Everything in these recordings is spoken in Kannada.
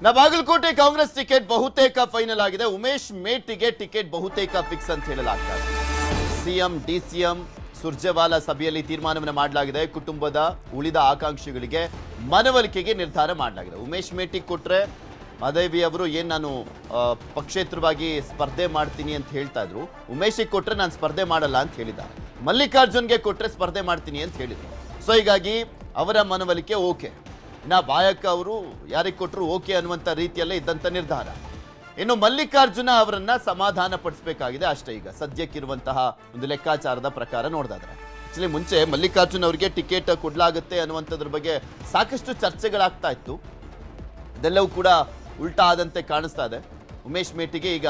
ಬಾಗಲಕೋಟೆ ಕಾಂಗ್ರೆಸ್ ಟಿಕೆಟ್ ಬಹುತೇಕ ಫೈನಲ್ ಆಗಿದೆ. ಉಮೇಶ್ ಮೇಟಿಗೆ ಟಿಕೆಟ್ ಬಹುತೇಕ ಫಿಕ್ಸ್ ಅಂತ ಹೇಳಲಾಗ್ತದೆ. ಸಿಎಂ ಡಿಸಿಎಂ ಸುರ್ಜೇವಾಲಾ ಸಭೆಯಲ್ಲಿ ತೀರ್ಮಾನವನ್ನು ಮಾಡಲಾಗಿದೆ. ಕುಟುಂಬದ ಉಳಿದ ಆಕಾಂಕ್ಷಿಗಳಿಗೆ ಮನವೊಲಿಕೆಗೆ ನಿರ್ಧಾರ ಮಾಡಲಾಗಿದೆ. ಉಮೇಶ್ ಮೇಟಿಗೆ ಕೊಟ್ರೆ ಮಾದೇವಿ ಅವರು ನಾನು ಪಕ್ಷೇತರವಾಗಿ ಸ್ಪರ್ಧೆ ಮಾಡ್ತೀನಿ ಅಂತ ಹೇಳ್ತಾ ಇದ್ರು. ಉಮೇಶಿಗೆ ಕೊಟ್ರೆ ನಾನು ಸ್ಪರ್ಧೆ ಮಾಡಲ್ಲ ಅಂತ ಹೇಳಿದ್ದಾರೆ. ಮಲ್ಲಿಕಾರ್ಜುನ್ಗೆ ಕೊಟ್ರೆ ಸ್ಪರ್ಧೆ ಮಾಡ್ತೀನಿ ಅಂತ ಹೇಳಿದ್ರು. ಸೊ ಹೀಗಾಗಿ ಅವರ ಮನವೊಲಿಕೆ ಓಕೆ. ಬಾಯಕ್ಕ ಅವರು ಯಾರಿಗೆ ಕೊಟ್ಟರು ಓಕೆ ಅನ್ನುವಂಥ ರೀತಿಯಲ್ಲೇ ಇದ್ದಂಥ ನಿರ್ಧಾರ. ಇನ್ನು ಮಲ್ಲಿಕಾರ್ಜುನ ಅವರನ್ನ ಸಮಾಧಾನ ಪಡಿಸಬೇಕಾಗಿದೆ ಅಷ್ಟೇ. ಈಗ ಸದ್ಯಕ್ಕಿರುವಂತಹ ಒಂದು ಲೆಕ್ಕಾಚಾರದ ಪ್ರಕಾರ ನೋಡಿದಾದ್ರೆ ಆಕ್ಚುಲಿ ಮುಂಚೆ ಮಲ್ಲಿಕಾರ್ಜುನ್ ಅವರಿಗೆ ಟಿಕೆಟ್ ಕೊಡಲಾಗುತ್ತೆ ಅನ್ನುವಂಥದ್ರ ಬಗ್ಗೆ ಸಾಕಷ್ಟು ಚರ್ಚೆಗಳಾಗ್ತಾ ಇತ್ತು. ಅದೆಲ್ಲವೂ ಕೂಡ ಉಲ್ಟಾ ಆದಂತೆ ಕಾಣಿಸ್ತಾ ಇದೆ. ಉಮೇಶ್ ಮೇಟಿಗೆ ಈಗ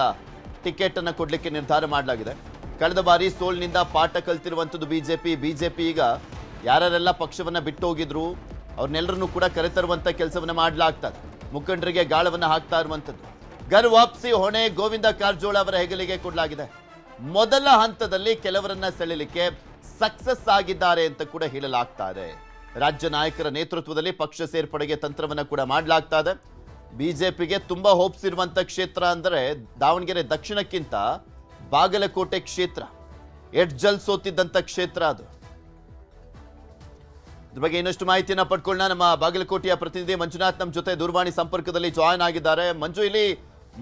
ಟಿಕೆಟ್ ಅನ್ನು ಕೊಡ್ಲಿಕ್ಕೆ ನಿರ್ಧಾರ ಮಾಡಲಾಗಿದೆ. ಕಳೆದ ಬಾರಿ ಸೋಲ್ನಿಂದ ಪಾಠ ಕಲ್ತಿರುವಂಥದ್ದು ಬಿಜೆಪಿ ಈಗ ಯಾರೆಲ್ಲ ಪಕ್ಷವನ್ನ ಬಿಟ್ಟು ಹೋಗಿದ್ರು ಅವ್ರನ್ನೆಲ್ಲರನ್ನೂ ಕೂಡ ಕರೆತರುವಂತ ಕೆಲಸವನ್ನ ಮಾಡಲಾಗ್ತದೆ. ಮುಖಂಡರಿಗೆ ಗಾಳವನ್ನ ಹಾಕ್ತಾ ಇರುವಂಥದ್ದು. ಗರ್ ವಾಪಸಿ ಹೊಣೆ ಗೋವಿಂದ ಕಾರಜೋಳ ಅವರ ಹೆಗಲಿಗೆ ಕೊಡಲಾಗಿದೆ. ಮೊದಲ ಹಂತದಲ್ಲಿ ಕೆಲವರನ್ನ ಸೆಳೆಯಲಿಕ್ಕೆ ಸಕ್ಸಸ್ ಆಗಿದ್ದಾರೆ ಅಂತ ಕೂಡ ಹೇಳಲಾಗ್ತಾ ಇದೆ. ರಾಜ್ಯ ನಾಯಕರ ನೇತೃತ್ವದಲ್ಲಿ ಪಕ್ಷ ಸೇರ್ಪಡೆಗೆ ತಂತ್ರವನ್ನ ಕೂಡ ಮಾಡಲಾಗ್ತಾ ಇದೆ. ಬಿಜೆಪಿಗೆ ತುಂಬಾ ಹೋಪ್ಸ್ ಇರುವಂತ ಕ್ಷೇತ್ರ ಅಂದರೆ ದಾವಣಗೆರೆ ದಕ್ಷಿಣಕ್ಕಿಂತ ಬಾಗಲಕೋಟೆ ಕ್ಷೇತ್ರ. ಎಡ್ಜಲ್ ಸೋತಿದ್ದಂತ ಕ್ಷೇತ್ರ ಅದು. ಇದ್ರ ಬಗ್ಗೆ ಇನ್ನಷ್ಟು ಮಾಹಿತಿಯನ್ನ ಪಡ್ಕೊಳ್ಳೋಣ. ನಮ್ಮ ಬಾಗಲಕೋಟೆಯ ಪ್ರತಿನಿಧಿ ಮಂಜುನಾಥ್ ನಮ್ಮ ಜೊತೆ ದೂರವಾಣಿ ಸಂಪರ್ಕದಲ್ಲಿ ಜಾಯ್ನ್ ಆಗಿದ್ದಾರೆ. ಮಂಜು, ಇಲ್ಲಿ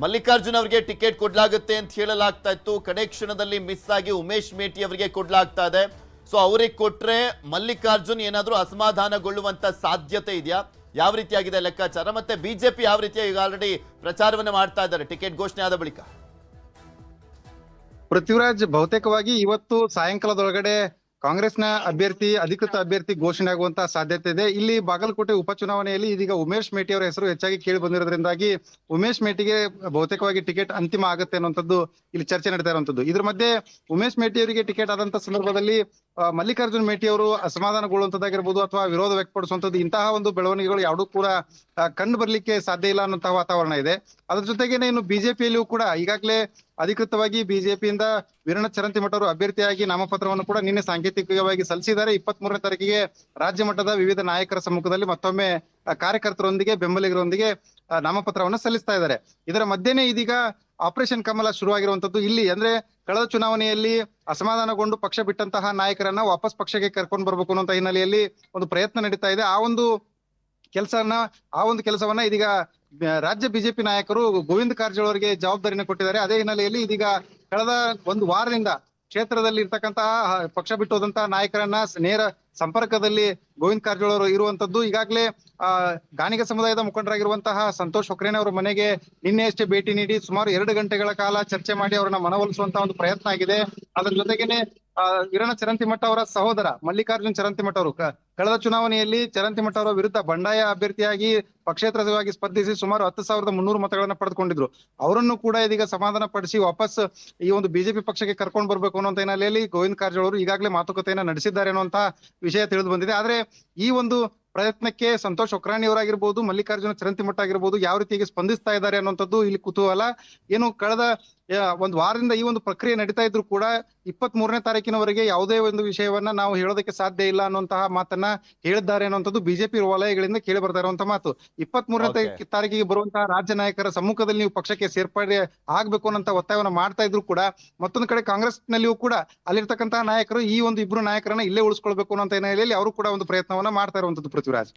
ಮಲ್ಲಿಕಾರ್ಜುನ್ ಅವರಿಗೆ ಟಿಕೆಟ್ ಕೊಡ್ಲಾಗುತ್ತೆ ಅಂತ ಹೇಳಲಾಗ್ತಾ ಇತ್ತು. ಕಡೆ ಕ್ಷಣದಲ್ಲಿ ಮಿಸ್ ಆಗಿ ಉಮೇಶ್ ಮೇಟಿ ಅವರಿಗೆ ಕೊಡ್ಲಾಗ್ತಾ ಇದೆ. ಸೊ ಅವ್ರಿಗೆ ಕೊಟ್ರೆ ಮಲ್ಲಿಕಾರ್ಜುನ್ ಏನಾದ್ರೂ ಅಸಮಾಧಾನಗೊಳ್ಳುವಂತ ಸಾಧ್ಯತೆ ಇದೆಯಾ? ಯಾವ ರೀತಿಯಾಗಿದೆ ಲೆಕ್ಕಾಚಾರ? ಮತ್ತೆ ಬಿಜೆಪಿ ಯಾವ ರೀತಿಯಾಗಿ ಈಗ ಆಲ್ರೆಡಿ ಪ್ರಚಾರವನ್ನ ಮಾಡ್ತಾ ಇದ್ದಾರೆ ಟಿಕೆಟ್ ಘೋಷಣೆ ಆದ ಬಳಿಕ? ಪೃಥ್ವಿರಾಜ್, ಬಹುತೇಕವಾಗಿ ಇವತ್ತು ಸಾಯಂಕಾಲದೊಳಗಡೆ ಕಾಂಗ್ರೆಸ್ನ ಅಧಿಕೃತ ಅಭ್ಯರ್ಥಿ ಘೋಷಣೆ ಆಗುವಂತಹ ಸಾಧ್ಯತೆ ಇದೆ. ಇಲ್ಲಿ ಬಾಗಲಕೋಟೆ ಉಪಚುನಾವಣೆಯಲ್ಲಿ ಇದೀಗ ಉಮೇಶ್ ಮೇಟಿ ಅವರ ಹೆಸರು ಹೆಚ್ಚಾಗಿ ಕೇಳಿ ಬಂದಿರೋದ್ರಿಂದಾಗಿ ಉಮೇಶ್ ಮೇಟಿಗೆ ಬಹುತೇಕವಾಗಿ ಟಿಕೆಟ್ ಅಂತಿಮ ಆಗುತ್ತೆ ಅನ್ನುವಂಥದ್ದು ಇಲ್ಲಿ ಚರ್ಚೆ ನಡೀತಾ ಇರುವಂತದ್ದು. ಇದ್ರ ಮಧ್ಯೆ ಉಮೇಶ್ ಮೇಟಿ ಅವರಿಗೆ ಟಿಕೆಟ್ ಆದಂತ ಸಂದರ್ಭದಲ್ಲಿ ಮಲ್ಲಿಕಾರ್ಜುನ್ ಮೇಟಿ ಅವರು ಅಸಮಾಧಾನಗೊಳ್ಳುವಂತದ್ದಾಗಿರ್ಬೋದು ಅಥವಾ ವಿರೋಧ ವ್ಯಕ್ತಪಡಿಸುವಂತದ್ದು, ಇಂತಹ ಒಂದು ಬೆಳವಣಿಗೆಗಳು ಯಾವುದೂ ಕೂಡ ಕಂಡು ಬರ್ಲಿಕ್ಕೆ ಸಾಧ್ಯ ಇಲ್ಲ ಅನ್ನುವಂತಹ ವಾತಾವರಣ ಇದೆ. ಅದ್ರ ಜೊತೆಗೇನೆ ಇನ್ನು ಬಿಜೆಪಿಯಲ್ಲಿಯೂ ಕೂಡ ಈಗಾಗಲೇ ಅಧಿಕೃತವಾಗಿ ಬಿಜೆಪಿಯಿಂದ ವೀರಣ್ಣ ಚರಂತಿಮಠ ಅವರು ಅಭ್ಯರ್ಥಿಯಾಗಿ ನಾಮಪತ್ರವನ್ನು ಕೂಡ ನಿನ್ನೆ ಸಾಂಕೇತಿಕವಾಗಿ ಸಲ್ಲಿಸಿದ್ದಾರೆ. 23ನೇ ತಾರೀಕಿಗೆ ರಾಜ್ಯ ಮಟ್ಟದ ವಿವಿಧ ನಾಯಕರ ಸಮ್ಮುಖದಲ್ಲಿ ಮತ್ತೊಮ್ಮೆ ಕಾರ್ಯಕರ್ತರೊಂದಿಗೆ ಬೆಂಬಲಿಗರೊಂದಿಗೆ ನಾಮಪತ್ರವನ್ನು ಸಲ್ಲಿಸ್ತಾ ಇದ್ದಾರೆ. ಇದರ ಮಧ್ಯೆನೇ ಇದೀಗ ಆಪರೇಷನ್ ಕಮಲ ಶುರುವಾಗಿರುವಂತದ್ದು. ಇಲ್ಲಿ ಅಂದ್ರೆ ಕಳೆದ ಚುನಾವಣೆಯಲ್ಲಿ ಅಸಮಾಧಾನಗೊಂಡು ಪಕ್ಷ ಬಿಟ್ಟಂತಹ ನಾಯಕರನ್ನ ವಾಪಸ್ ಪಕ್ಷಕ್ಕೆ ಕರ್ಕೊಂಡು ಬರ್ಬೇಕು ಅನ್ನುವಂತ ಹಿನ್ನೆಲೆಯಲ್ಲಿ ಒಂದು ಪ್ರಯತ್ನ ನಡೀತಾ ಇದೆ. ಆ ಒಂದು ಕೆಲಸವನ್ನ ಇದೀಗ ರಾಜ್ಯ ಬಿಜೆಪಿ ನಾಯಕರು ಗೋವಿಂದ ಕಾರಜೋಳ ಅವರಿಗೆ ಜವಾಬ್ದಾರಿನ ಕೊಟ್ಟಿದ್ದಾರೆ. ಅದೇ ಹಿನ್ನೆಲೆಯಲ್ಲಿ ಇದೀಗ ಕಳೆದ ಒಂದು ವಾರದಿಂದ ಕ್ಷೇತ್ರದಲ್ಲಿ ಇರ್ತಕ್ಕಂತಹ ಪಕ್ಷ ಬಿಟ್ಟು ಹೋದಂತಹ ನಾಯಕರನ್ನ ನೇರ ಸಂಪರ್ಕದಲ್ಲಿ ಗೋವಿಂದ ಕಾರಜೋಳ ಅವರು ಇರುವಂತದ್ದು. ಈಗಾಗಲೇ ಗಾಣಿಗ ಸಮುದಾಯದ ಮುಖಂಡರಾಗಿರುವಂತಹ ಸಂತೋಷ್ ಹೊಕ್ರೇನೆ ಅವರ ಮನೆಗೆ ನಿನ್ನೆಯಷ್ಟೇ ಭೇಟಿ ನೀಡಿ ಸುಮಾರು 2 ಗಂಟೆಗಳ ಕಾಲ ಚರ್ಚೆ ಮಾಡಿ ಅವರನ್ನ ಮನವೊಲಿಸುವಂತಹ ಒಂದು ಪ್ರಯತ್ನ ಆಗಿದೆ. ಅದರ ಜೊತೆಗೇನೆ ವೀರಣ್ಣ ಚರಂತಿಮಠ ಅವರ ಸಹೋದರ ಮಲ್ಲಿಕಾರ್ಜುನ್ ಚರಂತಿಮಠ ಅವರು ಕಳೆದ ಚುನಾವಣೆಯಲ್ಲಿ ಚರಂತಿಮಠ ಅವರ ವಿರುದ್ಧ ಬಂಡಾಯ ಅಭ್ಯರ್ಥಿಯಾಗಿ ಪಕ್ಷೇತರವಾಗಿ ಸ್ಪರ್ಧಿಸಿ ಸುಮಾರು 10,300 ಮತಗಳನ್ನ ಪಡೆದುಕೊಂಡಿದ್ರು. ಅವರನ್ನು ಕೂಡ ಇದೀಗ ಸಮಾಧಾನ ಪಡಿಸಿ ವಾಪಸ್ ಈ ಒಂದು ಬಿಜೆಪಿ ಪಕ್ಷಕ್ಕೆ ಕರ್ಕೊಂಡು ಬರ್ಬೇಕು ಅನ್ನುವಂತ ಹಿನ್ನೆಲೆಯಲ್ಲಿ ಗೋವಿಂದ ಕಾರಜೋಳ ಅವರು ಈಗಾಗಲೇ ಮಾತುಕತೆಯನ್ನ ನಡೆಸಿದ್ದಾರೆ ಅನ್ನುವಂತ ವಿಷಯ ತಿಳಿದು ಬಂದಿದೆ. ಆದ್ರೆ ಈ ಒಂದು ಪ್ರಯತ್ನಕ್ಕೆ ಸಂತೋಷ್ ಹೊಕ್ರಾಣಿ ಅವರಾಗಿರ್ಬೋದು, ಮಲ್ಲಿಕಾರ್ಜುನ ಚರಂತಿಮಠ ಆಗಿರ್ಬೋದು ಯಾವ ರೀತಿಯಾಗಿ ಸ್ಪಂದಿಸ್ತಾ ಇದ್ದಾರೆ ಅನ್ನುವಂಥದ್ದು ಇಲ್ಲಿ ಕುತೂಹಲ. ಏನು ಕಳೆದ ಒಂದು ವಾರದಿಂದ ಈ ಒಂದು ಪ್ರಕ್ರಿಯೆ ನಡೀತಾ ಇದ್ರು ಕೂಡ 23ನೇ ತಾರೀಕಿನವರೆಗೆ ಯಾವುದೇ ಒಂದು ವಿಷಯವನ್ನ ನಾವು ಹೇಳೋದಕ್ಕೆ ಸಾಧ್ಯ ಇಲ್ಲ ಅನ್ನುವಂತಹ ಮಾತನ್ನ ಹೇಳಿದ್ದಾರೆ ಅನ್ನುವಂಥದ್ದು ಬಿಜೆಪಿ ವಲಯಗಳಿಂದ ಕೇಳಿ ಬರ್ತಾ ಇರುವಂತಹ ಮಾತು. 23ನೇ ತಾರೀಕಿಗೆ ಬರುವಂತಹ ರಾಜ್ಯ ನಾಯಕರ ಸಮ್ಮುಖದಲ್ಲಿ ನೀವು ಪಕ್ಷಕ್ಕೆ ಸೇರ್ಪಡೆ ಆಗ್ಬೇಕು ಅನ್ನೋ ಒತ್ತಾಯವನ್ನ ಮಾಡ್ತಾ ಇದ್ರು ಕೂಡ ಮತ್ತೊಂದು ಕಡೆ ಕಾಂಗ್ರೆಸ್ ನಲ್ಲಿಯೂ ಕೂಡ ಅಲ್ಲಿರ್ತಕ್ಕಂತಹ ನಾಯಕರು ಈ ಒಂದು ಇಬ್ರು ನಾಯಕರನ್ನ ಇಲ್ಲೇ ಉಳಿಸ್ಕೊಳ್ಬೇಕು ಅನ್ನೋ ಹಿನ್ನೆಲೆಯಲ್ಲಿ ಅವರು ಕೂಡ ಒಂದು ಪ್ರಯತ್ನವನ್ನ ಮಾಡ್ತಾ ಇರುವಂತದ್ದು. ಪೃಥ್ವಿರಾಜ್.